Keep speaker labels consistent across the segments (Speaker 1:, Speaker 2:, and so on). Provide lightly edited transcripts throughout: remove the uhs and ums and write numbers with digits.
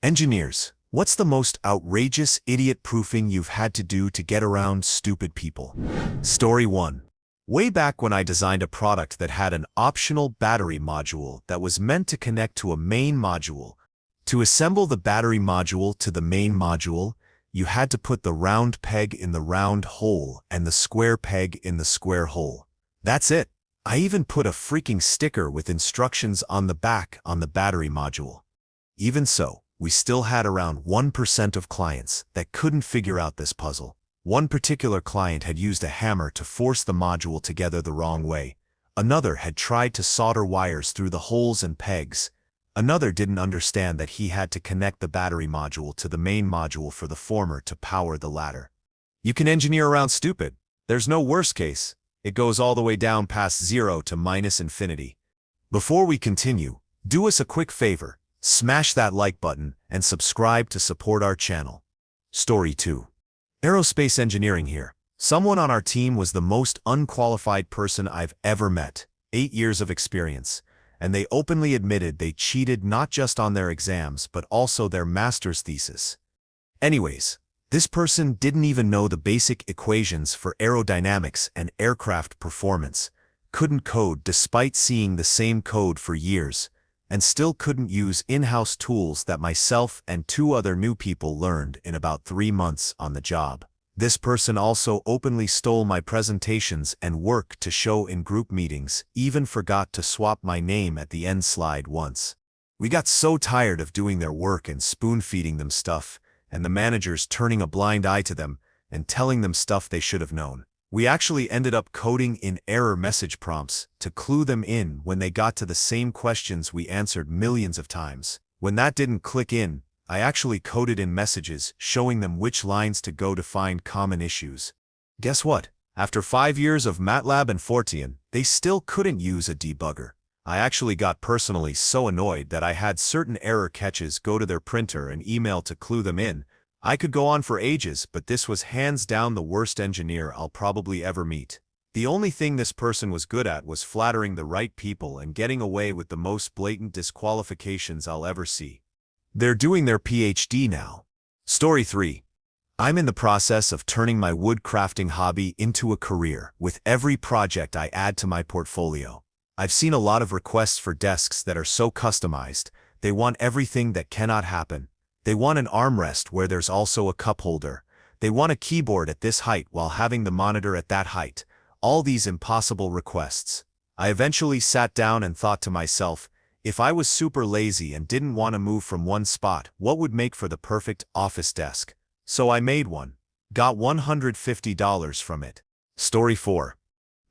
Speaker 1: Engineers, what's the most outrageous idiot-proofing you've had to do to get around stupid people? Story 1. Way back when I designed a product that had an optional battery module that was meant to connect to a main module. To assemble the battery module to the main module, you had to put the round peg in the round hole and the square peg in the square hole. That's it. I even put a freaking sticker with instructions on the back on the battery module. Even so, we still had around 1% of clients that couldn't figure out this puzzle. One particular client had used a hammer to force the module together the wrong way. Another had tried to solder wires through the holes and pegs. Another didn't understand that he had to connect the battery module to the main module for the former to power the latter. You can engineer around stupid. There's no worst case. It goes all the way down past 0 to minus infinity. Before we continue, do us a quick favor. Smash that like button and subscribe to support our channel. Story 2. Aerospace engineering here. Someone on our team was the most unqualified person I've ever met. 8 years of experience. And they openly admitted they cheated not just on their exams but also their master's thesis. Anyways, this person didn't even know the basic equations for aerodynamics and aircraft performance, couldn't code despite seeing the same code for years, and still couldn't use in-house tools that myself and 2 other new people learned in about 3 months on the job. This person also openly stole my presentations and work to show in group meetings, even forgot to swap my name at the end slide once. We got so tired of doing their work and spoon-feeding them stuff, and the managers turning a blind eye to them and telling them stuff they should have known. We actually ended up coding in error message prompts to clue them in when they got to the same questions we answered millions of times. When that didn't click in, I actually coded in messages showing them which lines to go to find common issues. Guess what? After 5 years of MATLAB and Fortean, they still couldn't use a debugger. I actually got personally so annoyed that I had certain error catches go to their printer and email to clue them in. I could go on for ages, but this was hands down the worst engineer I'll probably ever meet. The only thing this person was good at was flattering the right people and getting away with the most blatant disqualifications I'll ever see. They're doing their PhD now. Story 3. I'm in the process of turning my wood crafting hobby into a career with every project I add to my portfolio. I've seen a lot of requests for desks that are so customized. They want everything that cannot happen. They want an armrest where there's also a cup holder. They want a keyboard at this height while having the monitor at that height. All these impossible requests. I eventually sat down and thought to myself, if I was super lazy and didn't want to move from one spot, what would make for the perfect office desk? So I made one. Got $150 from it. Story 4.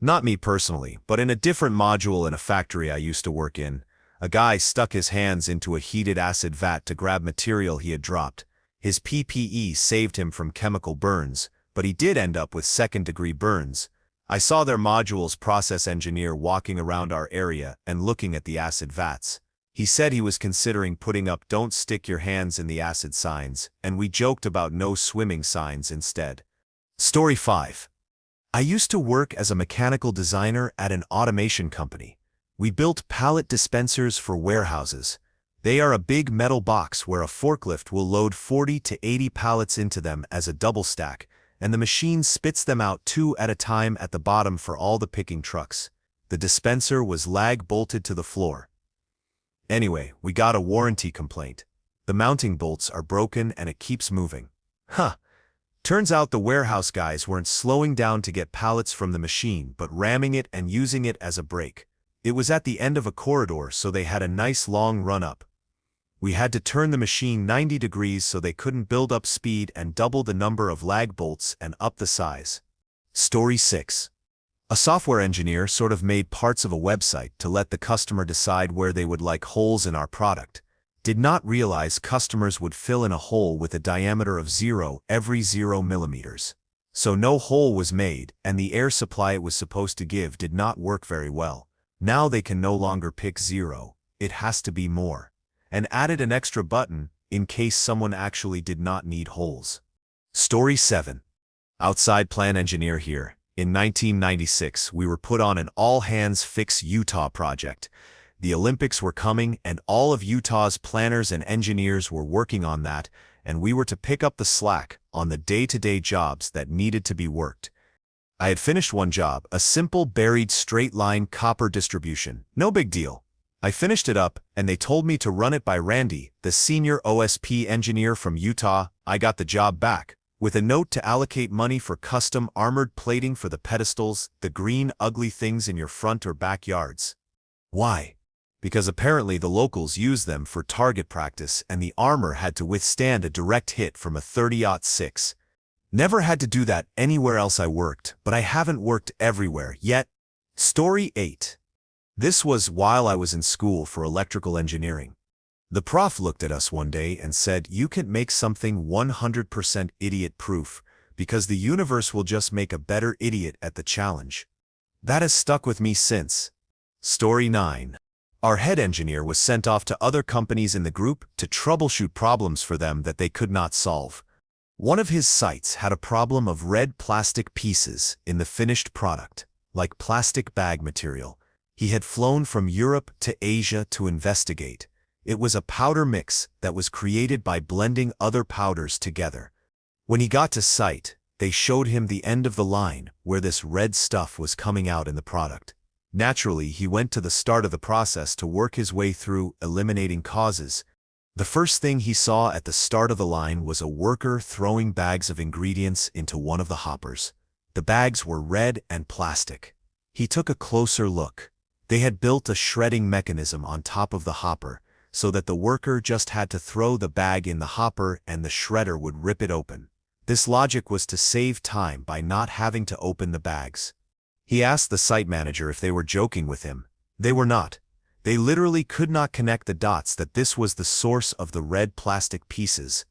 Speaker 1: Not me personally, but in a different module in a factory I used to work in, a guy stuck his hands into a heated acid vat to grab material he had dropped. His PPE saved him from chemical burns, but he did end up with second-degree burns. I saw their module's process engineer walking around our area and looking at the acid vats. He said he was considering putting up "Don't stick your hands in the acid" signs, and we joked about no swimming signs instead. Story 5. I used to work as a mechanical designer at an automation company. We built pallet dispensers for warehouses. They are a big metal box where a forklift will load 40 to 80 pallets into them as a double stack, and the machine spits them out 2 at a time at the bottom for all the picking trucks. The dispenser was lag-bolted to the floor. Anyway, we got a warranty complaint. The mounting bolts are broken and it keeps moving. Turns out the warehouse guys weren't slowing down to get pallets from the machine but ramming it and using it as a brake. It was at the end of a corridor, so they had a nice long run-up. We had to turn the machine 90 degrees so they couldn't build up speed and double the number of lag bolts and up the size. Story 6. A software engineer sort of made parts of a website to let the customer decide where they would like holes in our product. Did not realize customers would fill in a hole with a diameter of 0 every 0 millimeters. So no hole was made, and the air supply it was supposed to give did not work very well. Now they can no longer pick 0, it has to be more. And added an extra button in case someone actually did not need holes. Story 7. Outside plant engineer here. In 1996, we were put on an all-hands-fix Utah project. The Olympics were coming, and all of Utah's planners and engineers were working on that, and we were to pick up the slack on the day-to-day jobs that needed to be worked. I had finished one job, a simple buried straight-line copper distribution. No big deal. I finished it up, and they told me to run it by Randy, the senior OSP engineer from Utah. I got the job back, with a note to allocate money for custom armored plating for the pedestals, the green ugly things in your front or backyards. Why? Because apparently the locals use them for target practice, and the armor had to withstand a direct hit from a 30-06. Never had to do that anywhere else I worked, but I haven't worked everywhere yet. Story 8. This was while I was in school for electrical engineering. The prof looked at us one day and said, "You can't make something 100% idiot-proof, because the universe will just make a better idiot at the challenge." That has stuck with me since. Story 9. Our head engineer was sent off to other companies in the group to troubleshoot problems for them that they could not solve. One of his sites had a problem of red plastic pieces in the finished product, like plastic bag material. He had flown from Europe to Asia to investigate. It was a powder mix that was created by blending other powders together. When he got to site, they showed him the end of the line where this red stuff was coming out in the product. Naturally, he went to the start of the process to work his way through eliminating causes. The first thing he saw at the start of the line was a worker throwing bags of ingredients into one of the hoppers. The bags were red and plastic. He took a closer look. They had built a shredding mechanism on top of the hopper, so that the worker just had to throw the bag in the hopper and the shredder would rip it open. This logic was to save time by not having to open the bags. He asked the site manager if they were joking with him. They were not. They literally could not connect the dots that this was the source of the red plastic pieces.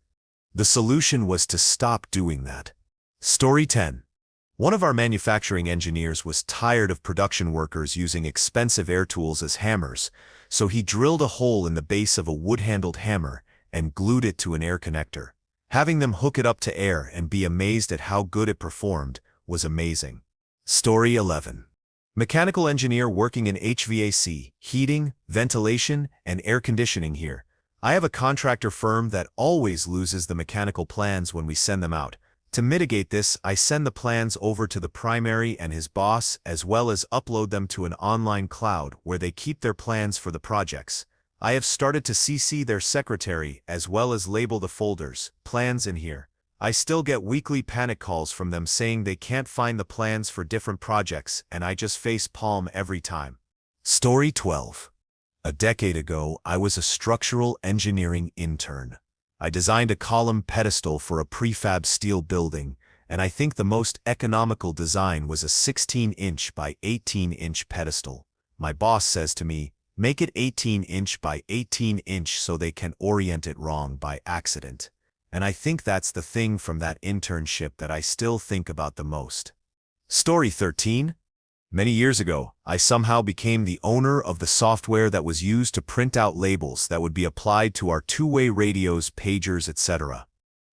Speaker 1: The solution was to stop doing that. Story 10. One of our manufacturing engineers was tired of production workers using expensive air tools as hammers, so he drilled a hole in the base of a wood-handled hammer and glued it to an air connector. Having them hook it up to air and be amazed at how good it performed was amazing. Story 11. Mechanical engineer working in HVAC, heating, ventilation, and air conditioning here. I have a contractor firm that always loses the mechanical plans when we send them out. To mitigate this, I send the plans over to the primary and his boss, as well as upload them to an online cloud where they keep their plans for the projects. I have started to CC their secretary as well as label the folders, plans in here. I still get weekly panic calls from them saying they can't find the plans for different projects, and I just face palm every time. Story 12. A decade ago, I was a structural engineering intern. I designed a column pedestal for a prefab steel building, and I think the most economical design was a 16-inch by 18-inch pedestal. My boss says to me, "Make it 18-inch by 18-inch so they can orient it wrong by accident." And I think that's the thing from that internship that I still think about the most. Story 13. Many years ago, I somehow became the owner of the software that was used to print out labels that would be applied to our two-way radios, pagers, etc.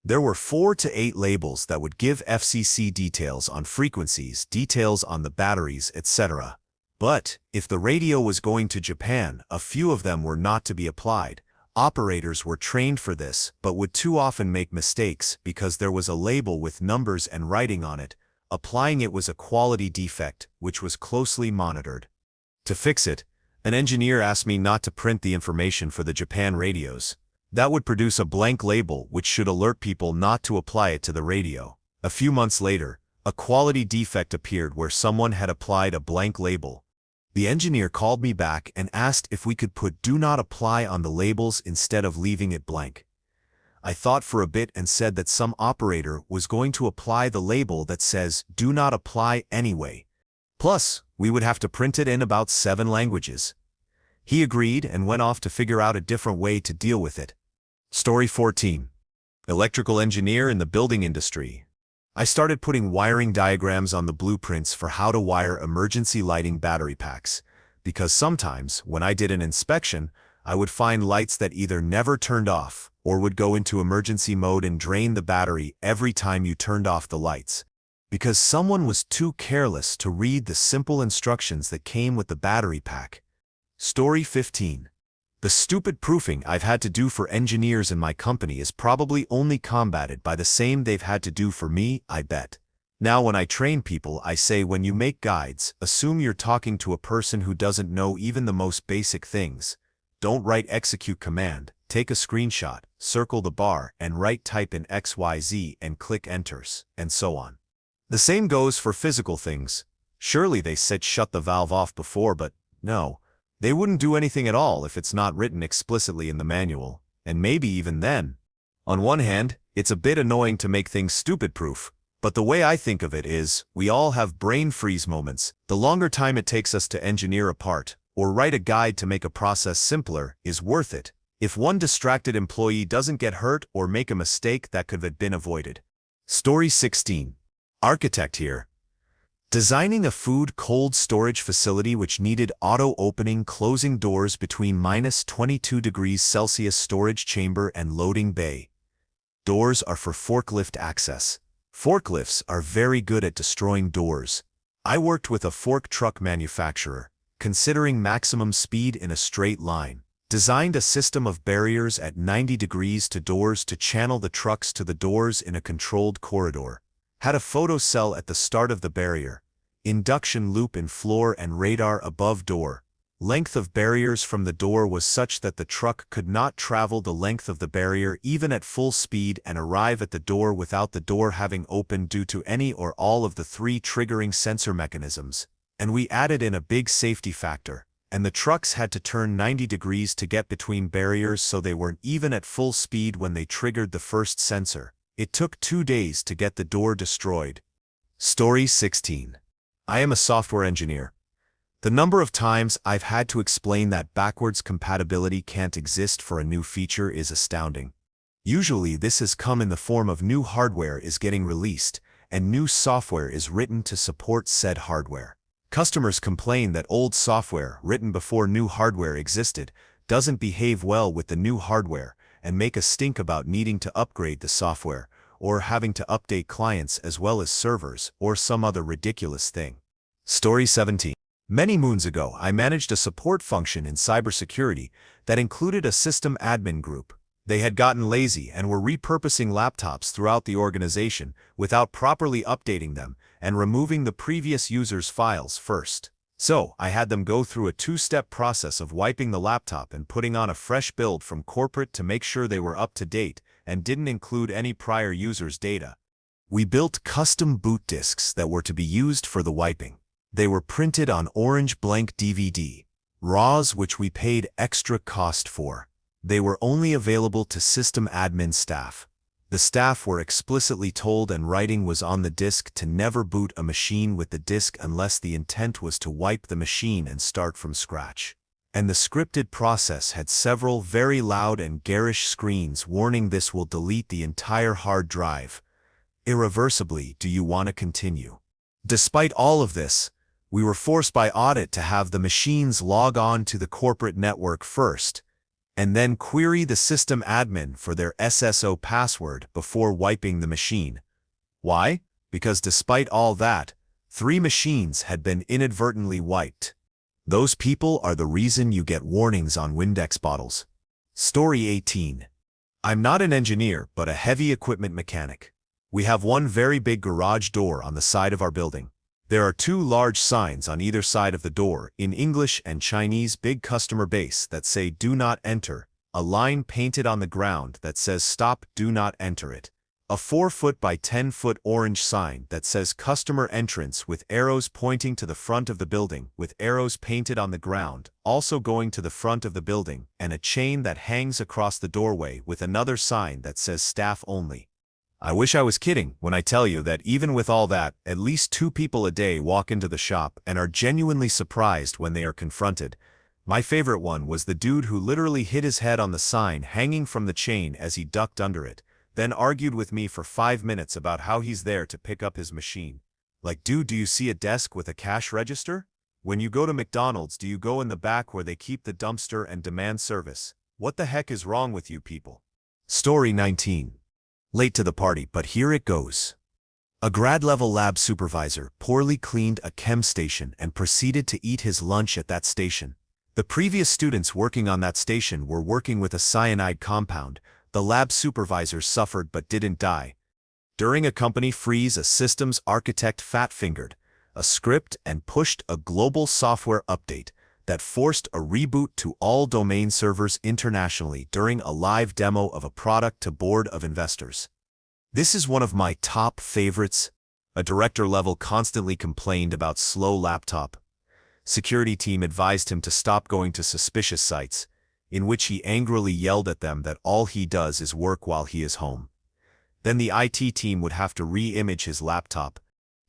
Speaker 1: There were 4 to 8 labels that would give FCC details on frequencies, details on the batteries, etc. But if the radio was going to Japan, a few of them were not to be applied. Operators were trained for this, but would too often make mistakes because there was a label with numbers and writing on it. Applying it was a quality defect, which was closely monitored. To fix it, an engineer asked me not to print the information for the Japan radios. That would produce a blank label which should alert people not to apply it to the radio. A few months later, a quality defect appeared where someone had applied a blank label. The engineer called me back and asked if we could put "Do Not Apply" on the labels instead of leaving it blank. I thought for a bit and said that some operator was going to apply the label that says "Do Not Apply" anyway. Plus, we would have to print it in about 7 languages. He agreed and went off to figure out a different way to deal with it. Story 14. Electrical engineer in the building industry. I started putting wiring diagrams on the blueprints for how to wire emergency lighting battery packs, because sometimes, when I did an inspection, I would find lights that either never turned off or would go into emergency mode and drain the battery every time you turned off the lights, because someone was too careless to read the simple instructions that came with the battery pack. Story 15. The stupid proofing I've had to do for engineers in my company is probably only combated by the same they've had to do for me, I bet. Now when I train people, I say when you make guides, assume you're talking to a person who doesn't know even the most basic things. Don't write execute command, take a screenshot, circle the bar, and type in XYZ and click enters, and so on. The same goes for physical things. Surely they said shut the valve off before, but no. They wouldn't do anything at all if it's not written explicitly in the manual, and maybe even then. On one hand, it's a bit annoying to make things stupid-proof, but the way I think of it is, we all have brain freeze moments. The longer time it takes us to engineer a part, or write a guide to make a process simpler, is worth it, if one distracted employee doesn't get hurt or make a mistake that could have been avoided. Story 16. Architect here. Designing a food cold storage facility which needed auto-opening closing doors between -22 degrees Celsius storage chamber and loading bay. Doors are for forklift access. Forklifts are very good at destroying doors. I worked with a fork truck manufacturer, considering maximum speed in a straight line, designed a system of barriers at 90 degrees to doors to channel the trucks to the doors in a controlled corridor. Had a photo cell at the start of the barrier, induction loop in floor and radar above door. Length of barriers from the door was such that the truck could not travel the length of the barrier even at full speed and arrive at the door without the door having opened due to any or all of the 3 triggering sensor mechanisms. And we added in a big safety factor, and the trucks had to turn 90 degrees to get between barriers so they weren't even at full speed when they triggered the first sensor. It took 2 days to get the door destroyed. Story 16. I am a software engineer. The number of times I've had to explain that backwards compatibility can't exist for a new feature is astounding. Usually this has come in the form of new hardware is getting released, and new software is written to support said hardware. Customers complain that old software, written before new hardware existed, doesn't behave well with the new hardware, and make a stink about needing to upgrade the software, or having to update clients as well as servers, or some other ridiculous thing. Story 17. Many moons ago, I managed a support function in cybersecurity that included a system admin group. They had gotten lazy and were repurposing laptops throughout the organization without properly updating them and removing the previous user's files first. So, I had them go through a 2-step process of wiping the laptop and putting on a fresh build from corporate to make sure they were up to date and didn't include any prior user's data. We built custom boot disks that were to be used for the wiping. They were printed on orange blank DVD, RAWs which we paid extra cost for. They were only available to system admin staff. The staff were explicitly told and writing was on the disk to never boot a machine with the disk unless the intent was to wipe the machine and start from scratch. And the scripted process had several very loud and garish screens warning this will delete the entire hard drive. Irreversibly, do you want to continue? Despite all of this, we were forced by audit to have the machines log on to the corporate network first, and then query the system admin for their SSO password before wiping the machine. Why? Because despite all that, 3 machines had been inadvertently wiped. Those people are the reason you get warnings on Windex bottles. Story 18. I'm not an engineer, but a heavy equipment mechanic. We have one very big garage door on the side of our building. There are 2 large signs on either side of the door in English and Chinese big customer base that say do not enter, a line painted on the ground that says stop, do not enter it, a 4-foot by 10-foot orange sign that says customer entrance with arrows pointing to the front of the building with arrows painted on the ground, also going to the front of the building, and a chain that hangs across the doorway with another sign that says staff only. I wish I was kidding when I tell you that even with all that, at least 2 people a day walk into the shop and are genuinely surprised when they are confronted. My favorite one was the dude who literally hit his head on the sign hanging from the chain as he ducked under it, then argued with me for 5 minutes about how he's there to pick up his machine. Like, dude, do you see a desk with a cash register? When you go to McDonald's, do you go in the back where they keep the dumpster and demand service? What the heck is wrong with you people? Story 19. Late to the party, but here it goes. A grad-level lab supervisor poorly cleaned a chem station and proceeded to eat his lunch at that station. The previous students working on that station were working with a cyanide compound. The lab supervisors suffered but didn't die. During a company freeze, a systems architect fat-fingered a script and pushed a global software update that forced a reboot to all domain servers internationally during a live demo of a product to board of investors. This is one of my top favorites. A director level constantly complained about slow laptop. Security team advised him to stop going to suspicious sites, in which he angrily yelled at them that all he does is work while he is home. Then the IT team would have to re-image his laptop.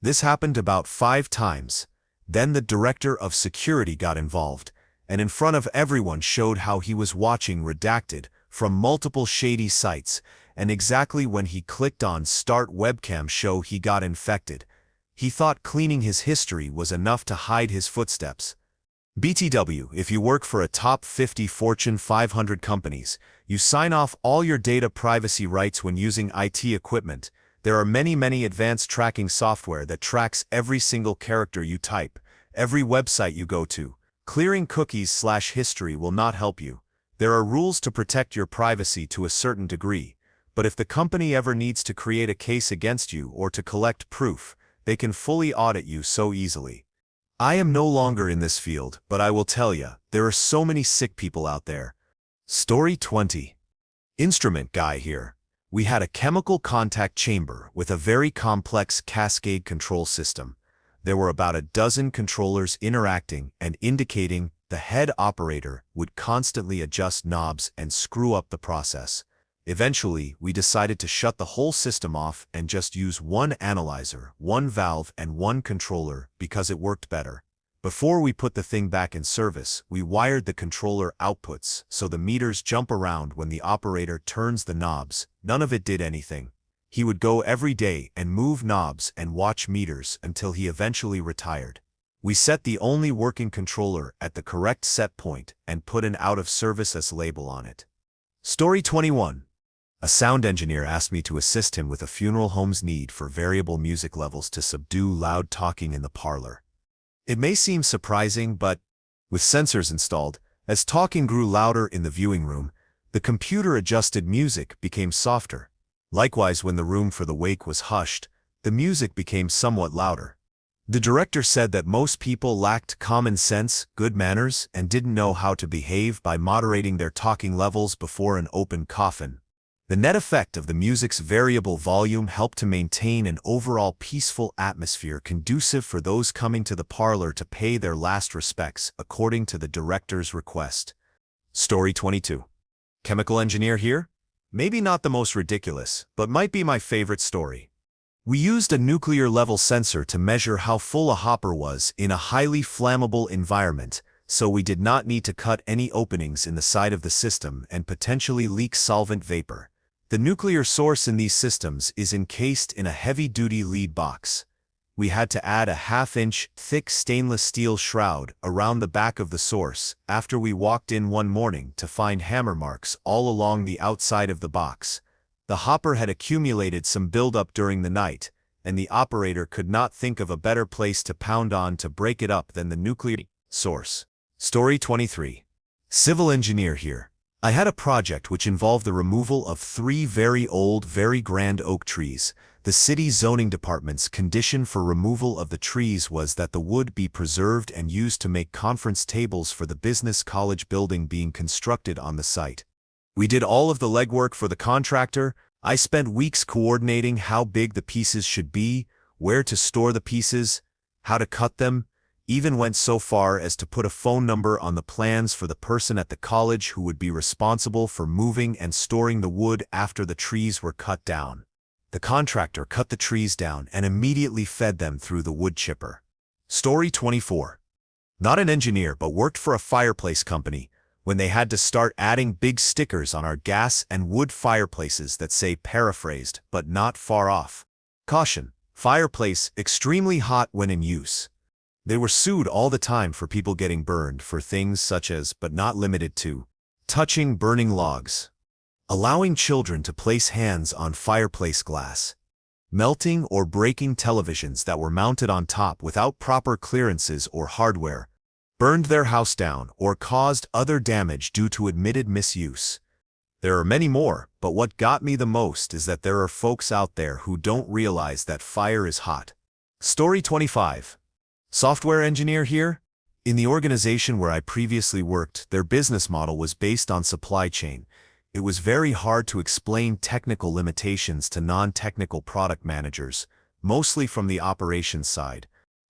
Speaker 1: This happened about 5 times. Then the director of security got involved, and in front of everyone showed how he was watching redacted from multiple shady sites, and exactly when he clicked on Start Webcam Show he got infected. He thought cleaning his history was enough to hide his footsteps. BTW, if you work for a top 50 Fortune 500 companies, you sign off all your data privacy rights when using IT equipment. There are many advanced tracking software that tracks every single character you type, every website you go to. Clearing cookies/history will not help you. There are rules to protect your privacy to a certain degree, but if the company ever needs to create a case against you or to collect proof, they can fully audit you so easily. I am no longer in this field, but I will tell ya, there are so many sick people out there. Story 20. Instrument guy here. We had a chemical contact chamber with a very complex cascade control system. There were about a dozen controllers interacting and indicating. The head operator would constantly adjust knobs and screw up the process. Eventually, we decided to shut the whole system off and just use one analyzer, one valve, and one controller because it worked better. Before we put the thing back in service, we wired the controller outputs so the meters jump around when the operator turns the knobs. None of it did anything. He would go every day and move knobs and watch meters until he eventually retired. We set the only working controller at the correct set point and put an out-of-service label on it. Story 21. A sound engineer asked me to assist him with a funeral home's need for variable music levels to subdue loud talking in the parlor. It may seem surprising, but with sensors installed, as talking grew louder in the viewing room, the computer-adjusted music became softer. Likewise, when the room for the wake was hushed, the music became somewhat louder. The director said that most people lacked common sense, good manners, and didn't know how to behave by moderating their talking levels before an open coffin. The net effect of the music's variable volume helped to maintain an overall peaceful atmosphere conducive for those coming to the parlor to pay their last respects according to the director's request. Story 22. Chemical engineer here? Maybe not the most ridiculous, but might be my favorite story. We used a nuclear-level sensor to measure how full a hopper was in a highly flammable environment, so we did not need to cut any openings in the side of the system and potentially leak solvent vapor. The nuclear source in these systems is encased in a heavy-duty lead box. We had to add a half-inch thick stainless steel shroud around the back of the source after we walked in one morning to find hammer marks all along the outside of the box. The hopper had accumulated some buildup during the night, and the operator could not think of a better place to pound on to break it up than the nuclear source. Story 23. Civil engineer here. I had a project which involved the removal of 3 very old, very grand oak trees. The city zoning department's condition for removal of the trees was that the wood be preserved and used to make conference tables for the business college building being constructed on the site. We did all of the legwork for the contractor. I spent weeks coordinating how big the pieces should be, where to store the pieces, how to cut them, even went so far as to put a phone number on the plans for the person at the college who would be responsible for moving and storing the wood after the trees were cut down. The contractor cut the trees down and immediately fed them through the wood chipper. Story 24. Not an engineer, but worked for a fireplace company when they had to start adding big stickers on our gas and wood fireplaces that say paraphrased, but not far off. Caution: fireplace, extremely hot when in use. They were sued all the time for people getting burned for things such as, but not limited to, touching burning logs, allowing children to place hands on fireplace glass, melting or breaking televisions that were mounted on top without proper clearances or hardware, burned their house down, or caused other damage due to admitted misuse. There are many more, but what got me the most is that there are folks out there who don't realize that fire is hot. Story 25. Software engineer here? In the organization where I previously worked, their business model was based on supply chain. It was very hard to explain technical limitations to non-technical product managers, mostly from the operations side.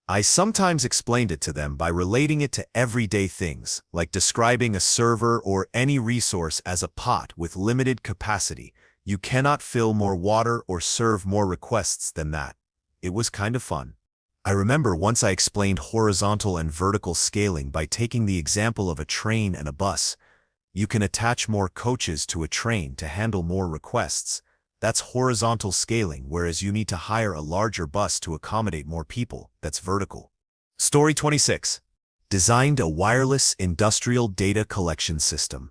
Speaker 1: I sometimes explained it to them by relating it to everyday things, like describing a server or any resource as a pot with limited capacity. You cannot fill more water or serve more requests than that. It was kind of fun. I remember once I explained horizontal and vertical scaling by taking the example of a train and a bus. You can attach more coaches to a train to handle more requests. That's horizontal scaling, whereas you need to hire a larger bus to accommodate more people. That's vertical. Story 26. Designed a wireless industrial data collection system.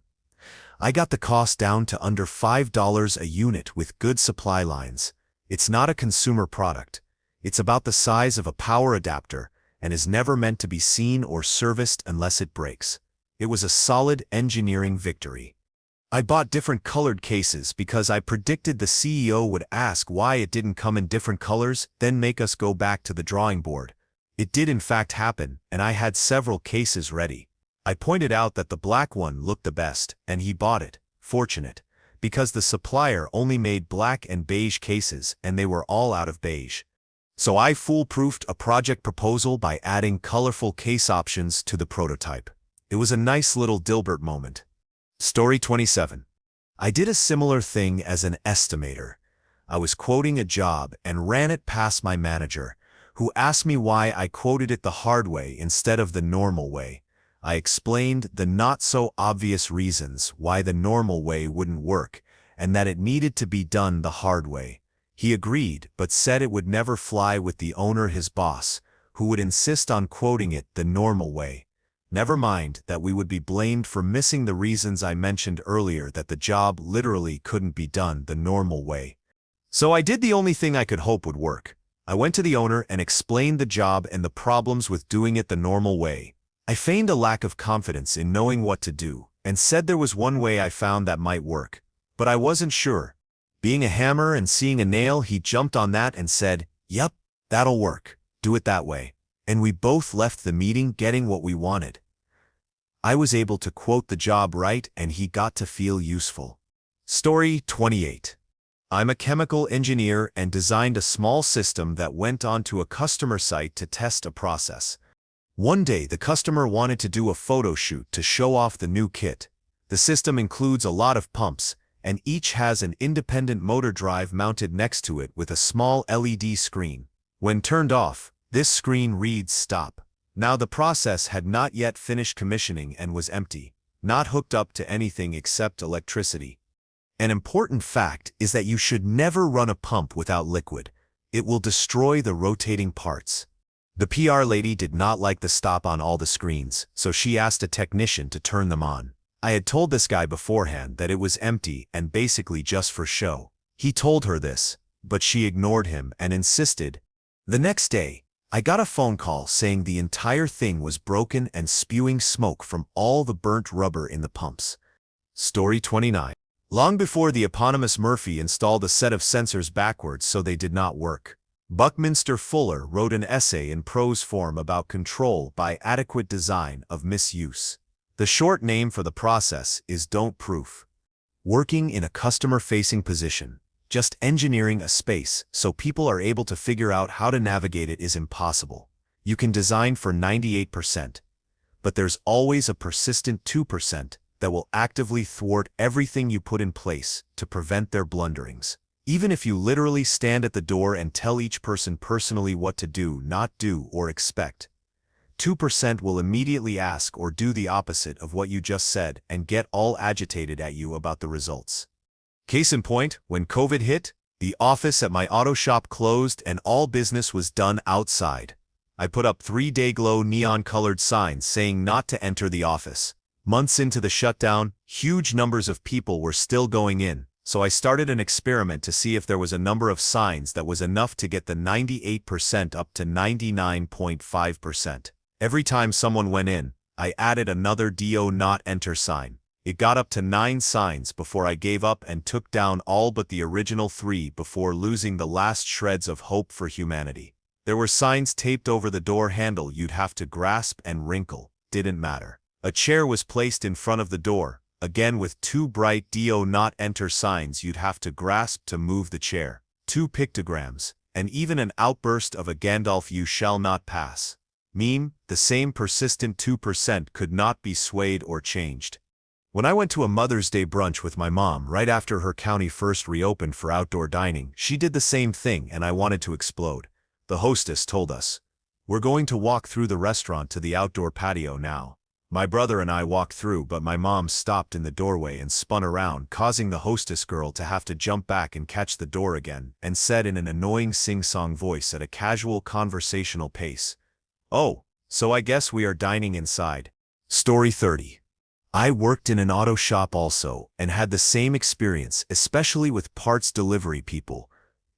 Speaker 1: I got the cost down to under $5 a unit with good supply lines. It's not a consumer product. It's about the size of a power adapter and is never meant to be seen or serviced unless it breaks. It was a solid engineering victory. I bought different colored cases because I predicted the CEO would ask why it didn't come in different colors, then make us go back to the drawing board. It did in fact happen, and I had several cases ready. I pointed out that the black one looked the best, and he bought it. Fortunate, because the supplier only made black and beige cases, and they were all out of beige. So I foolproofed a project proposal by adding colorful case options to the prototype. It was a nice little Dilbert moment. Story 27. I did a similar thing as an estimator. I was quoting a job and ran it past my manager, who asked me why I quoted it the hard way instead of the normal way. I explained the not-so-obvious reasons why the normal way wouldn't work, and that it needed to be done the hard way. He agreed, but said it would never fly with the owner, his boss, who would insist on quoting it the normal way. Never mind that we would be blamed for missing the reasons I mentioned earlier that the job literally couldn't be done the normal way. So I did the only thing I could hope would work. I went to the owner and explained the job and the problems with doing it the normal way. I feigned a lack of confidence in knowing what to do, and said there was one way I found that might work. But I wasn't sure. Being a hammer and seeing a nail, he jumped on that and said, "Yup, that'll work. Do it that way." And we both left the meeting getting what we wanted. I was able to quote the job right, and he got to feel useful. Story 28. I'm a chemical engineer and designed a small system that went onto a customer site to test a process. One day, the customer wanted to do a photo shoot to show off the new kit. The system includes a lot of pumps, and each has an independent motor drive mounted next to it with a small LED screen. When turned off, this screen reads "Stop." Now the process had not yet finished commissioning and was empty, not hooked up to anything except electricity. An important fact is that you should never run a pump without liquid. It will destroy the rotating parts. The PR lady did not like the stop on all the screens, so she asked a technician to turn them on. I had told this guy beforehand that it was empty and basically just for show. He told her this, but she ignored him and insisted. The next day, I got a phone call saying the entire thing was broken and spewing smoke from all the burnt rubber in the pumps. Story 29. Long before the eponymous Murphy installed a set of sensors backwards so they did not work, Buckminster Fuller wrote an essay in prose form about control by adequate design of misuse. The short name for the process is don't proof. Working in a customer-facing position, just engineering a space so people are able to figure out how to navigate it is impossible. You can design for 98%, but there's always a persistent 2% that will actively thwart everything you put in place to prevent their blunderings. Even if you literally stand at the door and tell each person personally what to do, not do, or expect, 2% will immediately ask or do the opposite of what you just said and get all agitated at you about the results. Case in point, when COVID hit, the office at my auto shop closed and all business was done outside. I put up 3-day-glow neon-colored signs saying not to enter the office. Months into the shutdown, huge numbers of people were still going in, so I started an experiment to see if there was a number of signs that was enough to get the 98% up to 99.5%. Every time someone went in, I added another "Do not enter" sign. It got up to 9 signs before I gave up and took down all but the original 3 before losing the last shreds of hope for humanity. There were signs taped over the door handle you'd have to grasp and wrinkle. Didn't matter. A chair was placed in front of the door, again with 2 bright "Do not enter" signs you'd have to grasp to move the chair, 2 pictograms, and even an outburst of a Gandalf "You shall not pass" meme. The same persistent 2% could not be swayed or changed. When I went to a Mother's Day brunch with my mom right after her county first reopened for outdoor dining, she did the same thing and I wanted to explode. The hostess told us, "We're going to walk through the restaurant to the outdoor patio now." My brother and I walked through, but my mom stopped in the doorway and spun around, causing the hostess girl to have to jump back and catch the door again, and said in an annoying sing-song voice at a casual conversational pace, "Oh, so I guess we are dining inside." Story 30. I worked in an auto shop also and had the same experience, especially with parts delivery people.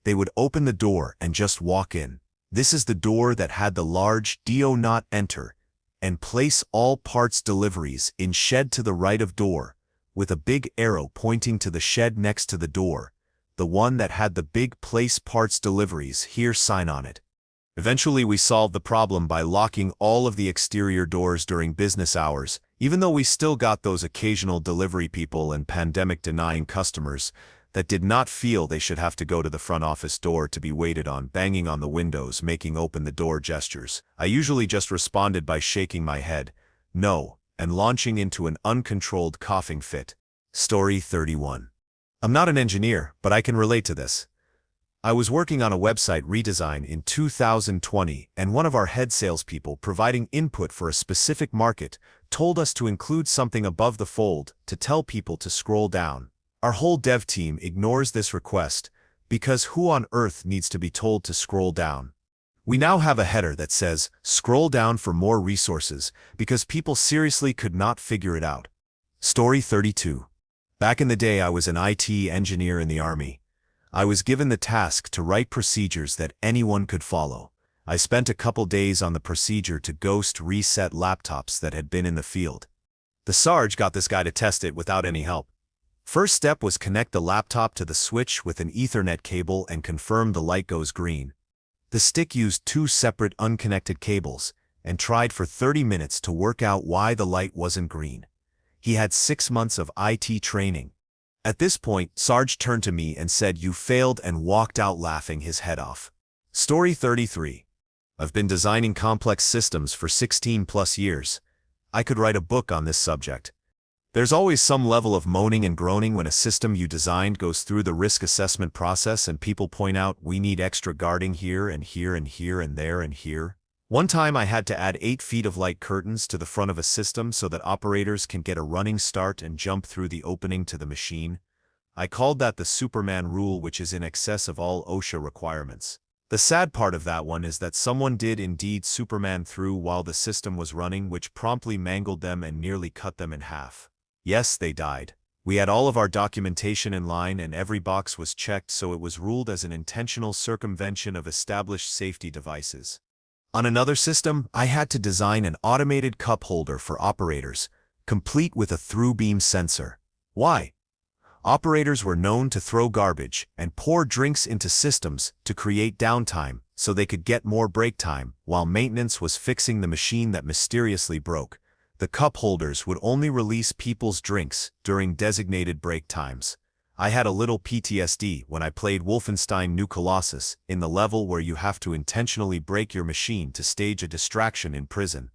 Speaker 1: They would open the door and just walk in. This is the door that had the large "Do not enter" and place all parts deliveries in shed to the right of door, with a big arrow pointing to the shed next to the door, the one that had the big "Place parts deliveries here" sign on it. Eventually we solved the problem by locking all of the exterior doors during business hours, even though we still got those occasional delivery people and pandemic-denying customers that did not feel they should have to go to the front office door to be waited on, banging on the windows, making open the door gestures. I usually just responded by shaking my head, no, and launching into an uncontrolled coughing fit. Story 31. I'm not an engineer, but I can relate to this. I was working on a website redesign in 2020, and one of our head salespeople providing input for a specific market told us to include something above the fold to tell people to scroll down. Our whole dev team ignores this request because who on earth needs to be told to scroll down? We now have a header that says, "Scroll down for more resources," because people seriously could not figure it out. Story 32. Back in the day, I was an IT engineer in the Army. I was given the task to write procedures that anyone could follow. I spent a couple days on the procedure to ghost reset laptops that had been in the field. The Sarge got this guy to test it without any help. First step was connect the laptop to the switch with an Ethernet cable and confirm the light goes green. The stick used 2 separate unconnected cables and tried for 30 minutes to work out why the light wasn't green. He had 6 months of IT training. At this point, Sarge turned to me and said, "You failed," and walked out laughing his head off. Story 33. I've been designing complex systems for 16 plus years. I could write a book on this subject. There's always some level of moaning and groaning when a system you designed goes through the risk assessment process and people point out, "We need extra guarding here and here and here and there and here." One time I had to add 8 feet of light curtains to the front of a system so that operators can get a running start and jump through the opening to the machine. I called that the Superman rule, which is in excess of all OSHA requirements. The sad part of that one is that someone did indeed Superman through while the system was running, which promptly mangled them and nearly cut them in half. Yes, they died. We had all of our documentation in line and every box was checked, so it was ruled as an intentional circumvention of established safety devices. On another system, I had to design an automated cup holder for operators, complete with a through-beam sensor. Why? Operators were known to throw garbage and pour drinks into systems to create downtime so they could get more break time while maintenance was fixing the machine that mysteriously broke. The cup holders would only release people's drinks during designated break times. I had a little PTSD when I played Wolfenstein New Colossus in the level where you have to intentionally break your machine to stage a distraction in prison.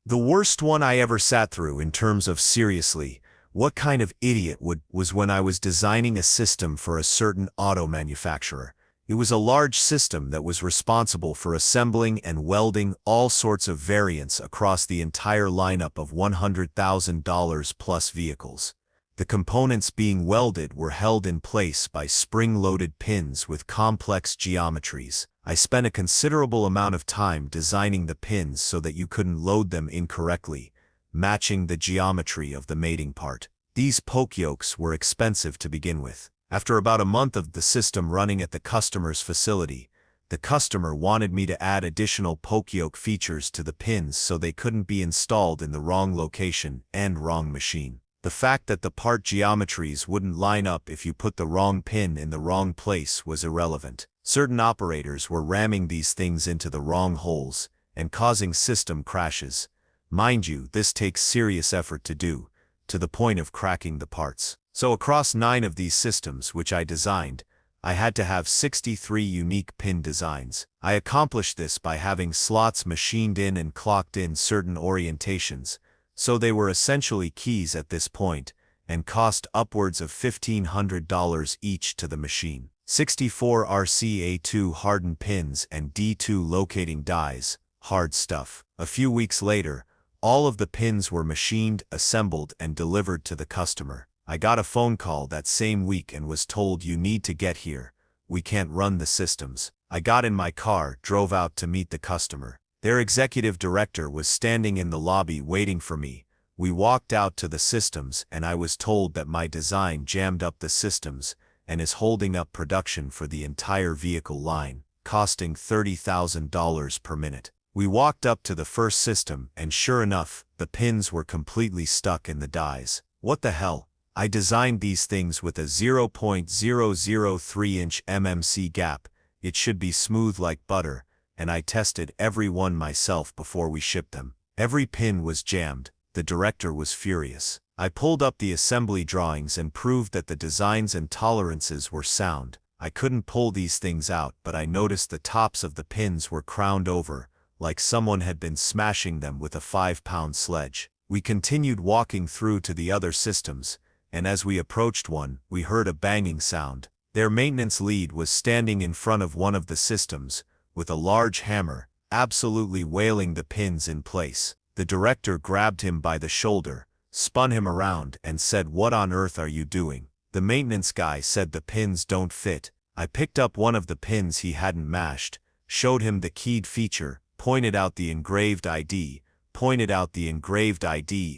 Speaker 1: The worst one I ever sat through in terms of seriously, what kind of idiot was when I was designing a system for a certain auto manufacturer. It was a large system that was responsible for assembling and welding all sorts of variants across the entire lineup of $100,000 plus vehicles. The components being welded were held in place by spring-loaded pins with complex geometries. I spent a considerable amount of time designing the pins so that you couldn't load them incorrectly, matching the geometry of the mating part. These poke yokes were expensive to begin with. After about a month of the system running at the customer's facility, The customer wanted me to add additional poke yoke features to the pins so they couldn't be installed in the wrong location and wrong machine. The fact that the part geometries wouldn't line up if you put the wrong pin in the wrong place was irrelevant. Certain operators were ramming these things into the wrong holes and causing system crashes. Mind you, this takes serious effort to do, to the point of cracking the parts. So across 9 of these systems, which I designed, I had to have 63 unique pin designs. I accomplished this by having slots machined in and clocked in certain orientations, so they were essentially keys at this point, and cost upwards of $1,500 each to the machine. 64 RCA2 hardened pins and D2 locating dies, hard stuff. A few weeks later, all of the pins were machined, assembled, and delivered to the customer. I got a phone call that same week and was told, "You need to get here. We can't run the systems." I got in my car, drove out to meet the customer. Their executive director was standing in the lobby waiting for me. We walked out to the systems and I was told that my design jammed up the systems and is holding up production for the entire vehicle line, costing $30,000 per minute. We walked up to the first system and sure enough, the pins were completely stuck in the dies. What the hell? I designed these things with a 0.003-inch MMC gap. It should be smooth like butter, and I tested every one myself before we shipped them. Every pin was jammed. The director was furious. I pulled up the assembly drawings and proved that the designs and tolerances were sound. I couldn't pull these things out, but I noticed the tops of the pins were crowned over, like someone had been smashing them with a 5-pound sledge. We continued walking through to the other systems, and as we approached one, we heard a banging sound. Their maintenance lead was standing in front of one of the systems, with a large hammer, absolutely wailing the pins in place. The director grabbed him by the shoulder, spun him around, and said, "What on earth are you doing?" The maintenance guy said the pins don't fit. I picked up one of the pins he hadn't mashed, showed him the keyed feature, pointed out the engraved ID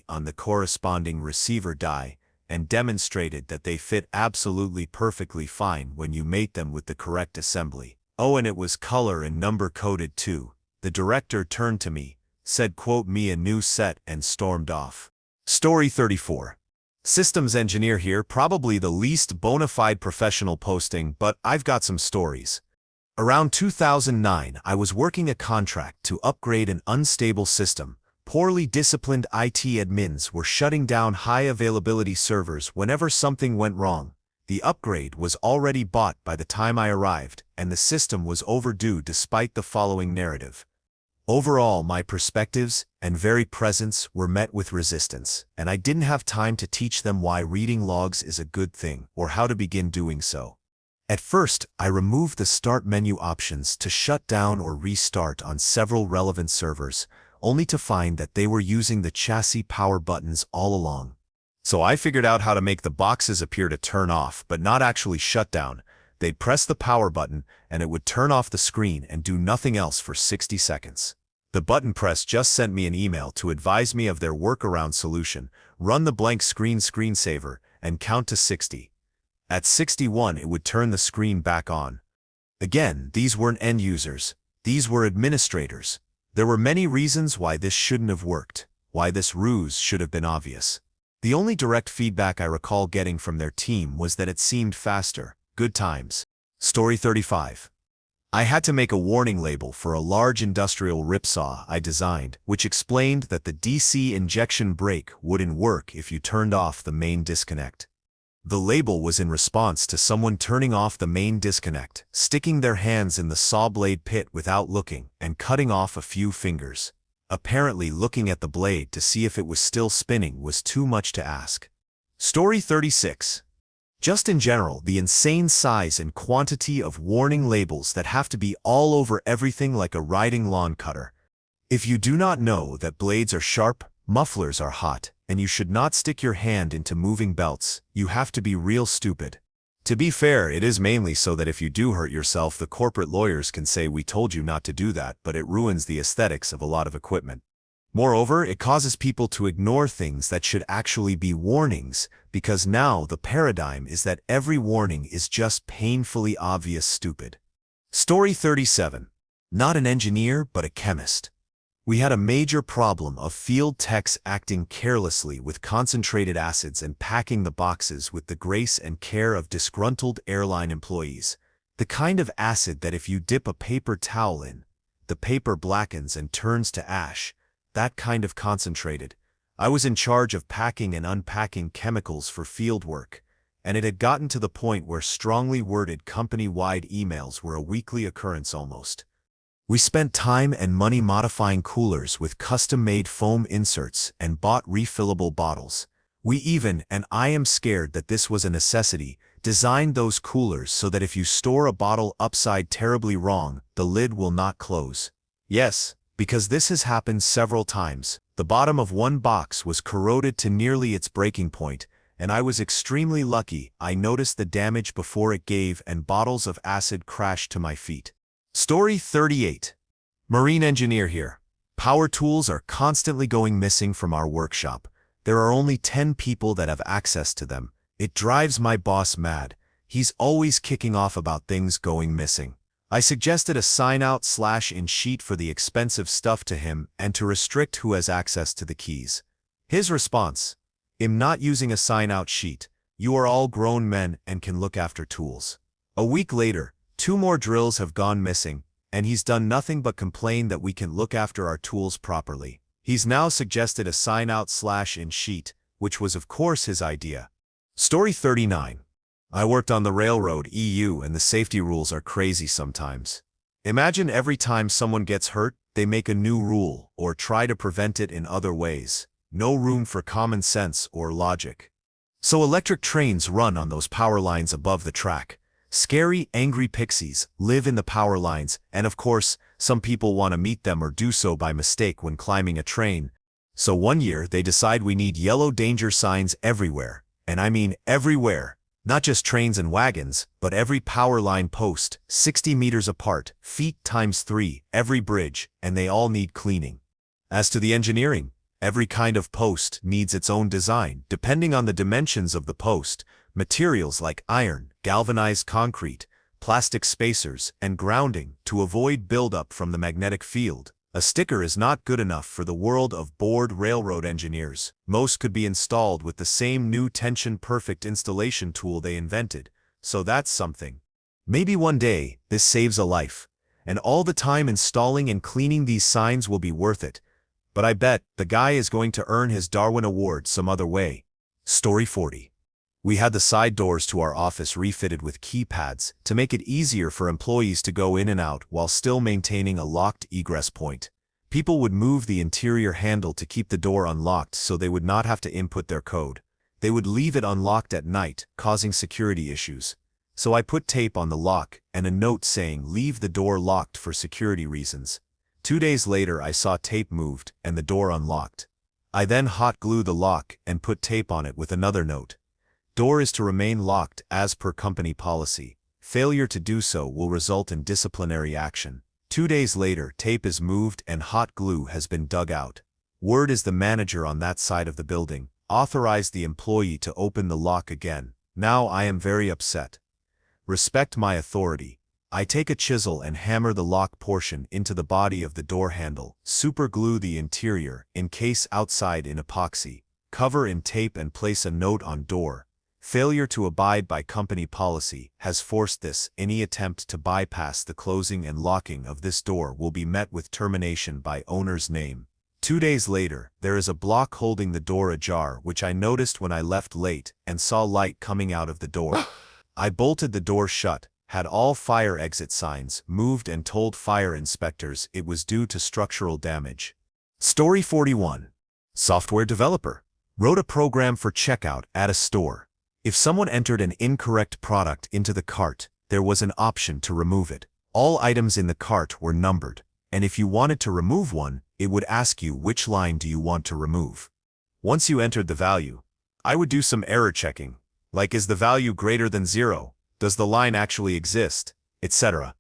Speaker 1: on the corresponding receiver die, and demonstrated that they fit absolutely perfectly fine when you mate them with the correct assembly. Oh, and it was color and number coded too. The director turned to me, said, "Quote me a new set," and stormed off. Story 34. Systems engineer here, probably the least bona fide professional posting, but I've got some stories. Around 2009, I was working a contract to upgrade an unstable system. Poorly disciplined IT admins were shutting down high-availability servers whenever something went wrong. The upgrade was already bought by the time I arrived, and the system was overdue despite the following narrative. Overall, my perspectives and very presence were met with resistance, and I didn't have time to teach them why reading logs is a good thing or how to begin doing so. At first, I removed the start menu options to shut down or restart on several relevant servers, only to find that they were using the chassis power buttons all along. So I figured out how to make the boxes appear to turn off, but not actually shut down. They'd press the power button, and it would turn off the screen and do nothing else for 60 seconds. The button press just sent me an email to advise me of their workaround solution: run the blank screen screensaver and count to 60. At 61, it would turn the screen back on. Again, these weren't end users. These were administrators. There were many reasons why this shouldn't have worked, why this ruse should have been obvious. The only direct feedback I recall getting from their team was that it seemed faster. Good times. Story 35. I had to make a warning label for a large industrial ripsaw I designed, which explained that the DC injection brake wouldn't work if you turned off the main disconnect. The label was in response to someone turning off the main disconnect, sticking their hands in the saw blade pit without looking, and cutting off a few fingers. Apparently, looking at the blade to see if it was still spinning was too much to ask. Story 36. Just in general, the insane size and quantity of warning labels that have to be all over everything like a riding lawn cutter. If you do not know that blades are sharp, mufflers are hot, and you should not stick your hand into moving belts, you have to be real stupid. To be fair, it is mainly so that if you do hurt yourself, the corporate lawyers can say, "We told you not to do that," but it ruins the aesthetics of a lot of equipment. Moreover, it causes people to ignore things that should actually be warnings, because now the paradigm is that every warning is just painfully obvious stupid. Story 37. Not an engineer, but a chemist. We had a major problem of field techs acting carelessly with concentrated acids and packing the boxes with the grace and care of disgruntled airline employees. The kind of acid that if you dip a paper towel in, the paper blackens and turns to ash. That kind of concentrated. I was in charge of packing and unpacking chemicals for field work, and it had gotten to the point where strongly worded company-wide emails were a weekly occurrence almost. We spent time and money modifying coolers with custom-made foam inserts and bought refillable bottles. We even, and I am scared that this was a necessity, designed those coolers so that if you store a bottle upside terribly wrong, the lid will not close. Yes, because this has happened several times. The bottom of one box was corroded to nearly its breaking point, and I was extremely lucky I noticed the damage before it gave and bottles of acid crashed to my feet. Story 38. Marine engineer here. Power tools are constantly going missing from our workshop. There are only 10 people that have access to them. It drives my boss mad. He's always kicking off about things going missing. I suggested a sign-out/in sheet for the expensive stuff to him and to restrict who has access to the keys. His response: "I'm not using a sign-out sheet. You are all grown men and can look after tools." A week later, 2 more drills have gone missing, and he's done nothing but complain that we can look after our tools properly. He's now suggested a sign-out/in sheet, which was of course his idea. Story 39. I worked on the railroad EU and the safety rules are crazy sometimes. Imagine every time someone gets hurt, they make a new rule or try to prevent it in other ways. No room for common sense or logic. So electric trains run on those power lines above the track. Scary, angry pixies live in the power lines, and of course, some people want to meet them or do so by mistake when climbing a train. So one year they decide we need yellow danger signs everywhere, and I mean everywhere. Not just trains and wagons, but every power line post, 60 meters apart, feet times 3, every bridge, and they all need cleaning. As to the engineering, every kind of post needs its own design, depending on the dimensions of the post. Materials like iron, galvanized concrete, plastic spacers, and grounding to avoid buildup from the magnetic field. A sticker is not good enough for the world of bored railroad engineers. Most could be installed with the same new tension-perfect installation tool they invented, so that's something. Maybe one day, this saves a life, and all the time installing and cleaning these signs will be worth it. But I bet the guy is going to earn his Darwin Award some other way. Story 40. We had the side doors to our office refitted with keypads to make it easier for employees to go in and out while still maintaining a locked egress point. People would move the interior handle to keep the door unlocked so they would not have to input their code. They would leave it unlocked at night, causing security issues. So I put tape on the lock and a note saying leave the door locked for security reasons. 2 days later I saw tape moved and the door unlocked. I then hot glued the lock and put tape on it with another note. Door is to remain locked as per company policy. Failure to do so will result in disciplinary action. 2 days later, tape is moved and hot glue has been dug out. Word is the manager on that side of the building authorized the employee to open the lock again. Now I am very upset. Respect my authority. I take a chisel and hammer the lock portion into the body of the door handle, superglue the interior, encase outside in epoxy, cover in tape and place a note on door. Failure to abide by company policy has forced this. Any attempt to bypass the closing and locking of this door will be met with termination by owner's name. 2 days later, there is a block holding the door ajar which I noticed when I left late and saw light coming out of the door. I bolted the door shut, had all fire exit signs moved and told fire inspectors it was due to structural damage. Story 41. Software developer wrote a program for checkout at a store. If someone entered an incorrect product into the cart, there was an option to remove it. All items in the cart were numbered, and if you wanted to remove one, it would ask you which line do you want to remove. Once you entered the value, I would do some error checking, like is the value greater than 0, does the line actually exist, etc.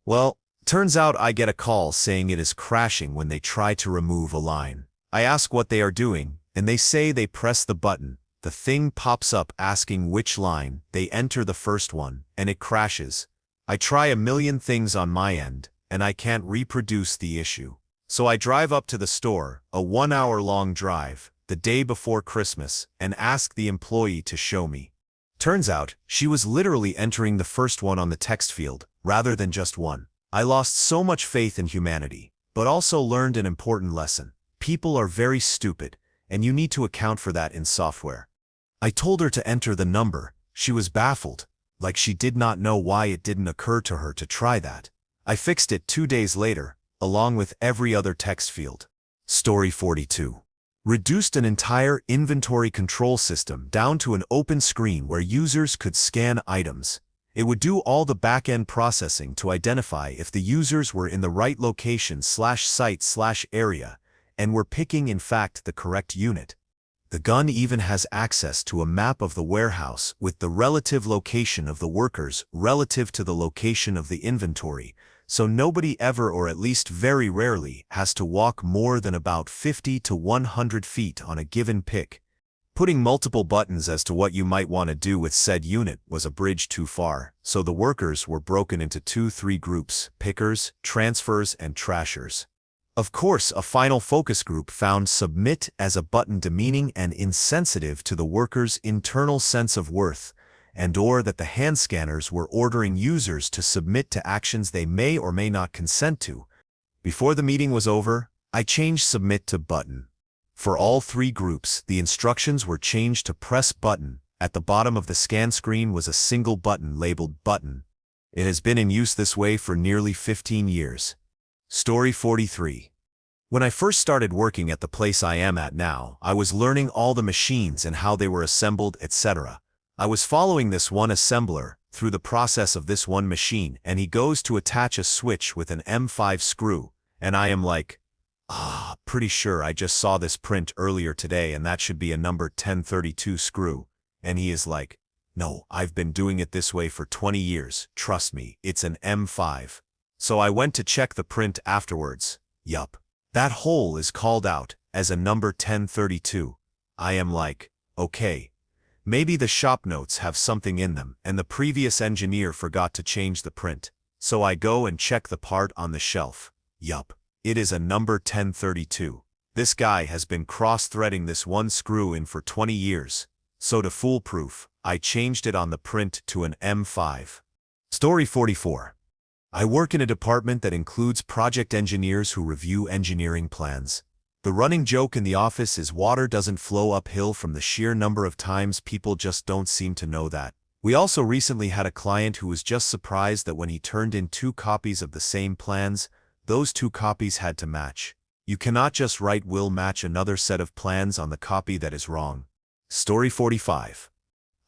Speaker 1: Well, turns out I get a call saying it is crashing when they try to remove a line. I ask what they are doing, and they say they press the button. The thing pops up asking which line, they enter the first one, and it crashes. I try a million things on my end, and I can't reproduce the issue. So I drive up to the store, a 1-hour-long drive, the day before Christmas, and ask the employee to show me. Turns out, she was literally entering the first one on the text field, rather than just one. I lost so much faith in humanity, but also learned an important lesson. People are very stupid, and you need to account for that in software. I told her to enter the number. She was baffled, like she did not know why it didn't occur to her to try that. I fixed it 2 days later, along with every other text field. Story 42. Reduced an entire inventory control system down to an open screen where users could scan items. It would do all the back-end processing to identify if the users were in the right location/site/area and were picking in fact the correct unit. The gun even has access to a map of the warehouse with the relative location of the workers relative to the location of the inventory, so nobody ever, or at least very rarely, has to walk more than about 50 to 100 feet on a given pick. Putting multiple buttons as to what you might want to do with said unit was a bridge too far, so the workers were broken into 2-3 groups: pickers, transfers, and trashers. Of course, a final focus group found submit as a button demeaning and insensitive to the workers' internal sense of worth, and/or that the hand scanners were ordering users to submit to actions they may or may not consent to. Before the meeting was over, I changed submit to button. For all 3 groups, the instructions were changed to press button. At the bottom of the scan screen was a single button labeled button. It has been in use this way for nearly 15 years. Story 43. When I first started working at the place I am at now, I was learning all the machines and how they were assembled, etc. I was following this one assembler through the process of this one machine, and he goes to attach a switch with an M5 screw, and I am like, pretty sure I just saw this print earlier today and that should be a number 1032 screw. And he is like, no, I've been doing it this way for 20 years, trust me, it's an M5. So I went to check the print afterwards. Yup. That hole is called out as a number 1032. I am like, okay, maybe the shop notes have something in them and the previous engineer forgot to change the print. So I go and check the part on the shelf. Yup, it is a number 1032. This guy has been cross-threading this one screw in for 20 years. So to foolproof, I changed it on the print to an M5. Story 44. I work in a department that includes project engineers who review engineering plans. The running joke in the office is water doesn't flow uphill from the sheer number of times people just don't seem to know that. We also recently had a client who was just surprised that when he turned in 2 copies of the same plans, those 2 copies had to match. You cannot just write will match another set of plans on the copy that is wrong. Story 45.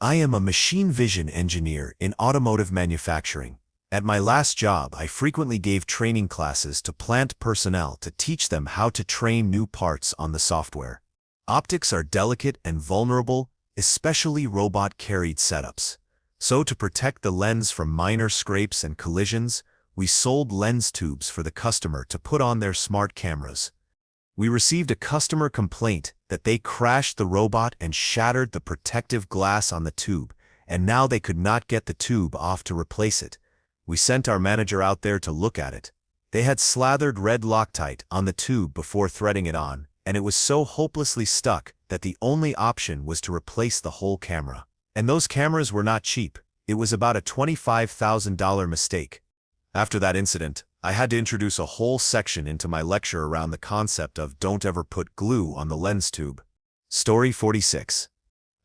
Speaker 1: I am a machine vision engineer in automotive manufacturing. At my last job, I frequently gave training classes to plant personnel to teach them how to train new parts on the software. Optics are delicate and vulnerable, especially robot-carried setups. So to protect the lens from minor scrapes and collisions, we sold lens tubes for the customer to put on their smart cameras. We received a customer complaint that they crashed the robot and shattered the protective glass on the tube, and now they could not get the tube off to replace it. We sent our manager out there to look at it. They had slathered red Loctite on the tube before threading it on, and it was so hopelessly stuck that the only option was to replace the whole camera. And those cameras were not cheap. It was about a $25,000 mistake. After that incident, I had to introduce a whole section into my lecture around the concept of don't ever put glue on the lens tube. Story 46.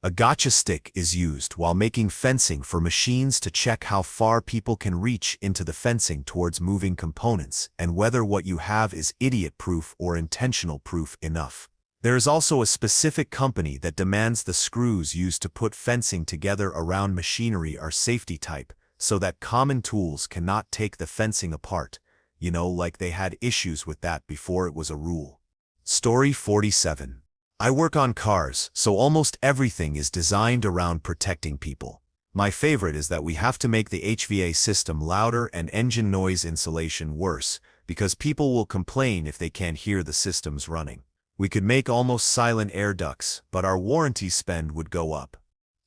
Speaker 1: A gotcha stick is used while making fencing for machines to check how far people can reach into the fencing towards moving components and whether what you have is idiot-proof or intentional-proof enough. There is also a specific company that demands the screws used to put fencing together around machinery are safety type, so that common tools cannot take the fencing apart. You know, like they had issues with that before it was a rule. Story 47. I work on cars, so almost everything is designed around protecting people. My favorite is that we have to make the HVA system louder and engine noise insulation worse, because people will complain if they can't hear the systems running. We could make almost silent air ducts, but our warranty spend would go up.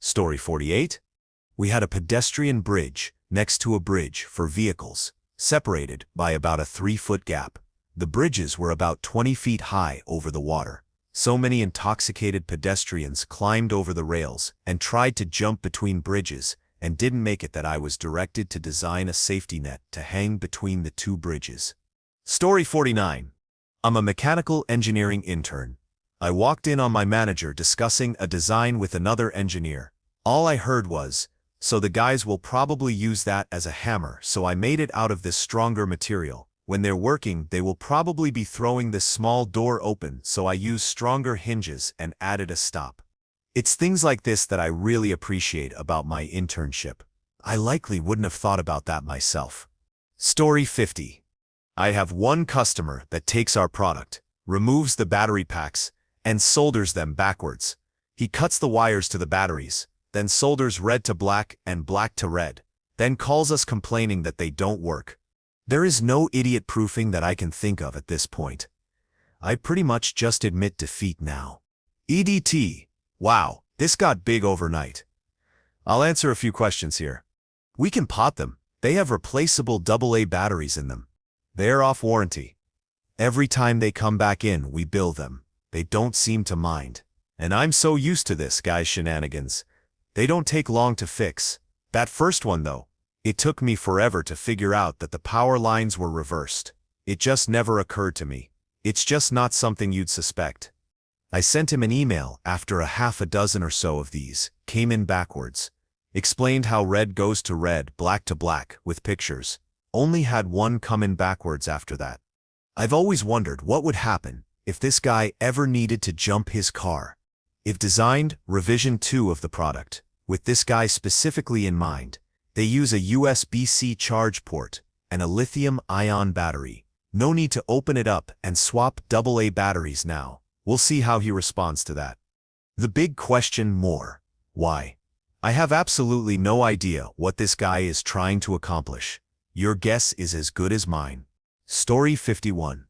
Speaker 1: Story 48. We had a pedestrian bridge, next to a bridge for vehicles, separated by about a 3-foot gap. The bridges were about 20 feet high over the water. So many intoxicated pedestrians climbed over the rails and tried to jump between bridges and didn't make it that I was directed to design a safety net to hang between the 2 bridges. Story 49. I'm a mechanical engineering intern. I walked in on my manager discussing a design with another engineer. All I heard was, "So the guys will probably use that as a hammer, so I made it out of this stronger material. When they're working, they will probably be throwing this small door open, so I used stronger hinges and added a stop." It's things like this that I really appreciate about my internship. I likely wouldn't have thought about that myself. Story 50. I have one customer that takes our product, removes the battery packs, and solders them backwards. He cuts the wires to the batteries, then solders red to black and black to red, then calls us complaining that they don't work. There is no idiot proofing that I can think of at this point. I pretty much just admit defeat now. EDT. Wow, this got big overnight. I'll answer a few questions here. We can pot them. They have replaceable AA batteries in them. They're off warranty. Every time they come back in, we bill them. They don't seem to mind. And I'm so used to this guy's shenanigans. They don't take long to fix. That first one, though, it took me forever to figure out that the power lines were reversed. It just never occurred to me. It's just not something you'd suspect. I sent him an email after a half a dozen or so of these came in backwards. Explained how red goes to red, black to black, with pictures. Only had one come in backwards after that. I've always wondered what would happen if this guy ever needed to jump his car. If designed revision 2 of the product, with this guy specifically in mind, they use a USB-C charge port and a lithium-ion battery. No need to open it up and swap AA batteries now. We'll see how he responds to that. The big question more. Why? I have absolutely no idea what this guy is trying to accomplish. Your guess is as good as mine. Story 51.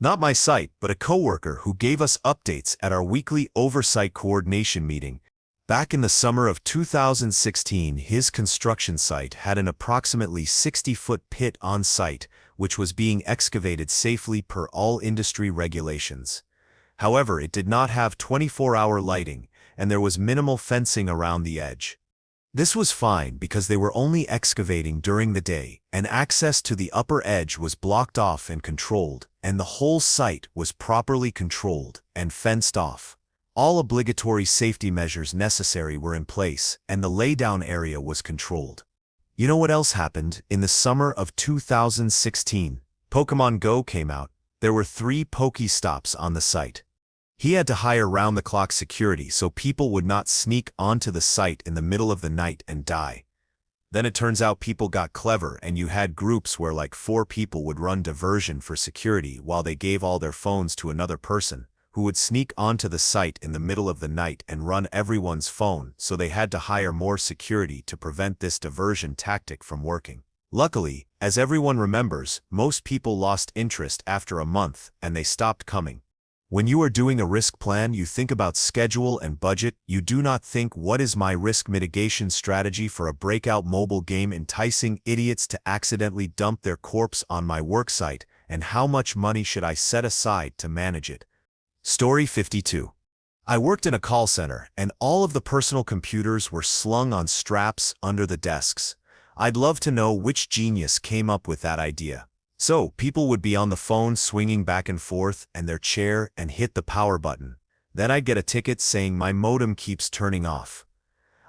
Speaker 1: Not my site, but a coworker who gave us updates at our weekly oversight coordination meeting. Back in the summer of 2016, his construction site had an approximately 60-foot pit on site, which was being excavated safely per all industry regulations. However, it did not have 24-hour lighting, and there was minimal fencing around the edge. This was fine because they were only excavating during the day, and access to the upper edge was blocked off and controlled, and the whole site was properly controlled and fenced off. All obligatory safety measures necessary were in place, and the laydown area was controlled. You know what else happened? In the summer of 2016, Pokemon Go came out. There were 3 Pokestops on the site. He had to hire round-the-clock security so people would not sneak onto the site in the middle of the night and die. Then it turns out people got clever, and you had groups where like 4 people would run diversion for security while they gave all their phones to another person, who would sneak onto the site in the middle of the night and run everyone's phone, so they had to hire more security to prevent this diversion tactic from working. Luckily, as everyone remembers, most people lost interest after a month and they stopped coming. When you are doing a risk plan, you think about schedule and budget. You do not think, what is my risk mitigation strategy for a breakout mobile game enticing idiots to accidentally dump their corpse on my worksite, and how much money should I set aside to manage it? Story 52. I worked in a call center, and all of the personal computers were slung on straps under the desks. I'd love to know which genius came up with that idea. So, people would be on the phone swinging back and forth and their chair and hit the power button. Then I'd get a ticket saying my modem keeps turning off.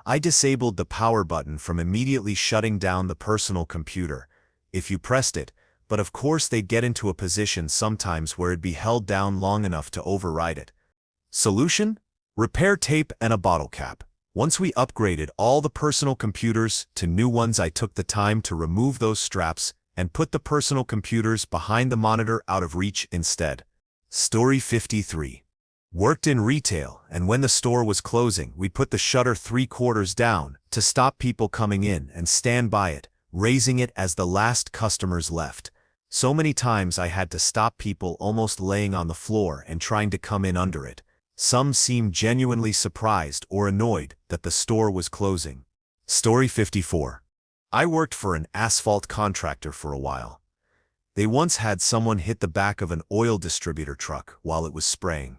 Speaker 1: I disabled the power button from immediately shutting down the personal computer, if you pressed it, but of course they'd get into a position sometimes where it'd be held down long enough to override it. Solution? Repair tape and a bottle cap. Once we upgraded all the personal computers to new ones, I took the time to remove those straps and put the personal computers behind the monitor out of reach instead. Story 53. Worked in retail, and when the store was closing, we put the shutter 3/4 down to stop people coming in and stand by it, raising it as the last customers left. So many times I had to stop people almost laying on the floor and trying to come in under it. Some seemed genuinely surprised or annoyed that the store was closing. Story 54. I worked for an asphalt contractor for a while. They once had someone hit the back of an oil distributor truck while it was spraying.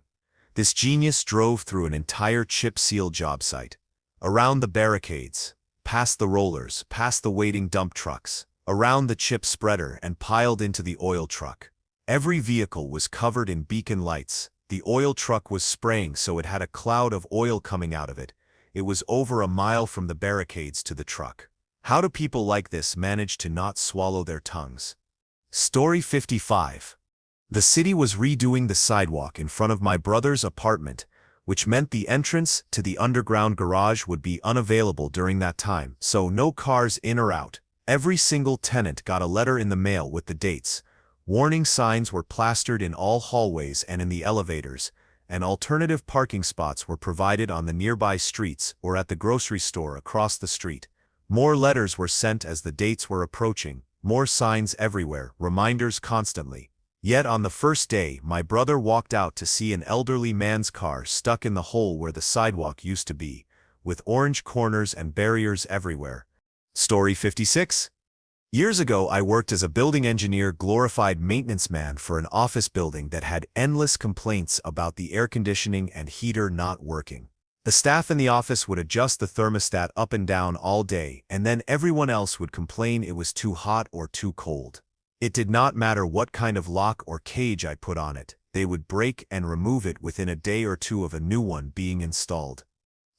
Speaker 1: This genius drove through an entire chip seal job site, around the barricades, past the rollers, past the waiting dump trucks, around the chip spreader, and piled into the oil truck. Every vehicle was covered in beacon lights. The oil truck was spraying, so it had a cloud of oil coming out of it. It was over a mile from the barricades to the truck. How do people like this manage to not swallow their tongues? Story 55. The city was redoing the sidewalk in front of my brother's apartment, which meant the entrance to the underground garage would be unavailable during that time, so no cars in or out. Every single tenant got a letter in the mail with the dates. Warning signs were plastered in all hallways and in the elevators, and alternative parking spots were provided on the nearby streets or at the grocery store across the street. More letters were sent as the dates were approaching, more signs everywhere, reminders constantly. Yet on the first day, my brother walked out to see an elderly man's car stuck in the hole where the sidewalk used to be, with orange corners and barriers everywhere. Story 56. Years ago, I worked as a building engineer, glorified maintenance man for an office building that had endless complaints about the air conditioning and heater not working. The staff in the office would adjust the thermostat up and down all day, and then everyone else would complain it was too hot or too cold. It did not matter what kind of lock or cage I put on it, they would break and remove it within a day or two of a new one being installed.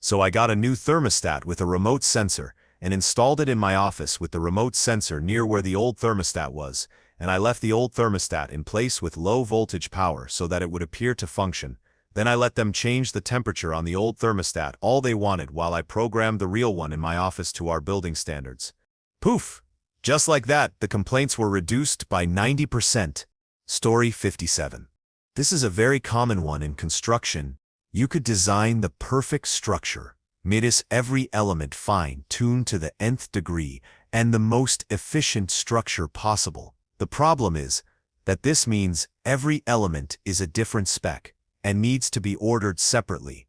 Speaker 1: So I got a new thermostat with a remote sensor and installed it in my office with the remote sensor near where the old thermostat was, and I left the old thermostat in place with low voltage power so that it would appear to function. Then I let them change the temperature on the old thermostat all they wanted while I programmed the real one in my office to our building standards. Poof! Just like that, the complaints were reduced by 90%. Story 57. This is a very common one in construction. You could design the perfect structure, midas every element fine-tuned to the nth degree, and the most efficient structure possible. The problem is that this means every element is a different spec and needs to be ordered separately.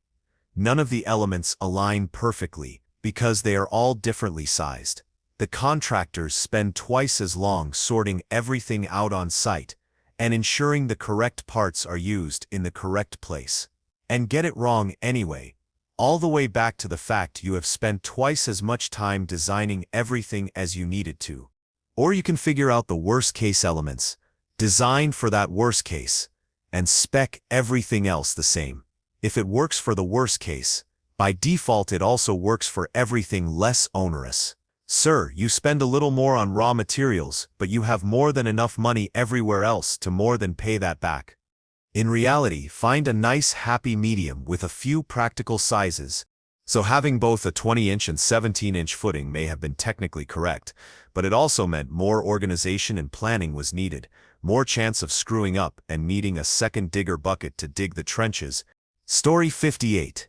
Speaker 1: None of the elements align perfectly because they are all differently sized. The contractors spend twice as long sorting everything out on site and ensuring the correct parts are used in the correct place, and get it wrong anyway, all the way back to the fact you have spent twice as much time designing everything as you needed to. Or you can figure out the worst-case elements, design for that worst case, and spec everything else the same. If it works for the worst case, by default it also works for everything less onerous. Sir, you spend a little more on raw materials, but you have more than enough money everywhere else to more than pay that back. In reality, find a nice happy medium with a few practical sizes. So having both a 20-inch and 17-inch footing may have been technically correct, but it also meant more organization and planning was needed, more chance of screwing up and needing a second digger bucket to dig the trenches. Story 58.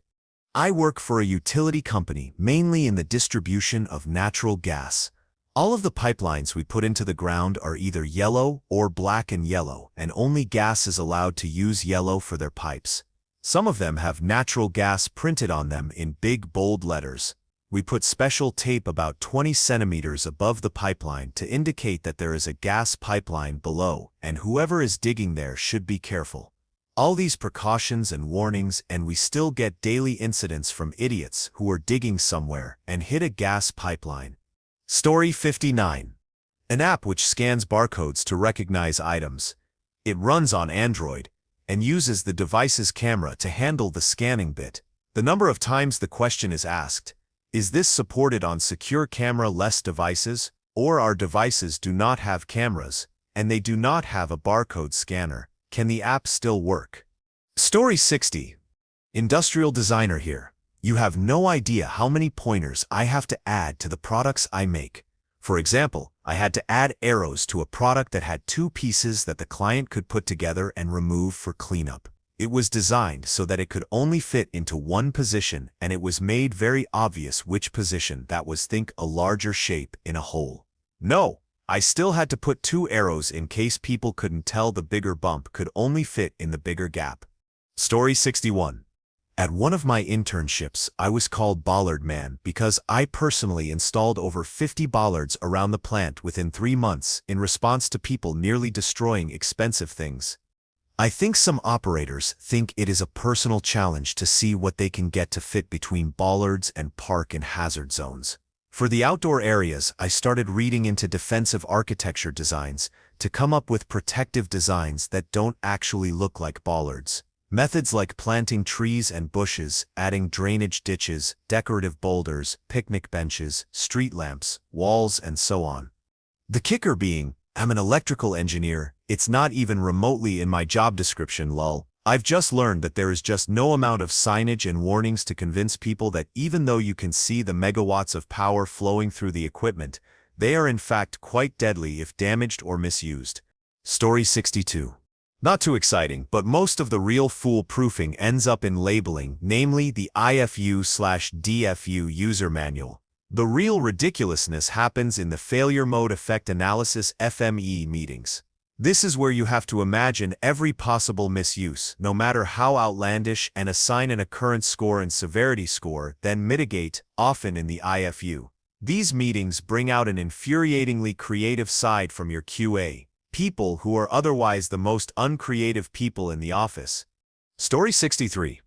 Speaker 1: I work for a utility company mainly in the distribution of natural gas. All of the pipelines we put into the ground are either yellow or black and yellow, and only gas is allowed to use yellow for their pipes. Some of them have natural gas printed on them in big bold letters. We put special tape about 20 centimeters above the pipeline to indicate that there is a gas pipeline below, and whoever is digging there should be careful. All these precautions and warnings, and we still get daily incidents from idiots who are digging somewhere and hit a gas pipeline. Story 59. An app which scans barcodes to recognize items. It runs on Android and uses the device's camera to handle the scanning bit. The number of times the question is asked, is this supported on secure camera-less devices, or our devices do not have cameras and they do not have a barcode scanner? Can the app still work? Story 60. Industrial designer here. You have no idea how many pointers I have to add to the products I make. For example, I had to add arrows to a product that had two pieces that the client could put together and remove for cleanup. It was designed so that it could only fit into one position, and it was made very obvious which position that was. Think a larger shape in a hole. No! I still had to put two arrows in case people couldn't tell the bigger bump could only fit in the bigger gap. Story 61. At one of my internships, I was called Bollard Man because I personally installed over 50 bollards around the plant within 3 months in response to people nearly destroying expensive things. I think some operators think it is a personal challenge to see what they can get to fit between bollards and park and hazard zones. For the outdoor areas, I started reading into defensive architecture designs to come up with protective designs that don't actually look like bollards. Methods like planting trees and bushes, adding drainage ditches, decorative boulders, picnic benches, street lamps, walls, and so on. The kicker being, I'm an electrical engineer, it's not even remotely in my job description, lol. I've just learned that there is just no amount of signage and warnings to convince people that even though you can see the megawatts of power flowing through the equipment, they are in fact quite deadly if damaged or misused. Story 62. Not too exciting, but most of the real foolproofing ends up in labeling, namely the IFU/DFU user manual. The real ridiculousness happens in the failure mode effect analysis (FME) meetings. This is where you have to imagine every possible misuse, no matter how outlandish, and assign an occurrence score and severity score, then mitigate, often in the IFU. These meetings bring out an infuriatingly creative side from your QA, people who are otherwise the most uncreative people in the office. Story 63.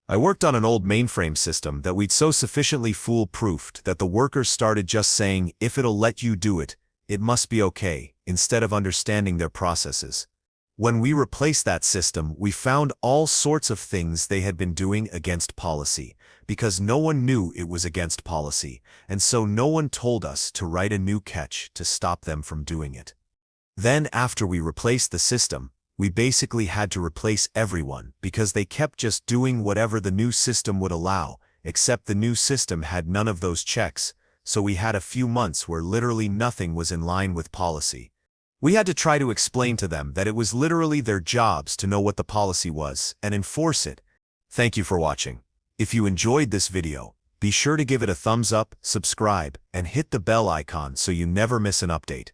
Speaker 1: I worked on an old mainframe system that we'd so sufficiently foolproofed that the workers started just saying, if it'll let you do it, it must be okay, instead of understanding their processes. When we replaced that system, we found all sorts of things they had been doing against policy, because no one knew it was against policy, and so no one told us to write a new catch to stop them from doing it. Then after we replaced the system, we basically had to replace everyone because they kept just doing whatever the new system would allow, except the new system had none of those checks, so we had a few months where literally nothing was in line with policy. We had to try to explain to them that it was literally their jobs to know what the policy was and enforce it. Thank you for watching. If you enjoyed this video, be sure to give it a thumbs up, subscribe, and hit the bell icon so you never miss an update.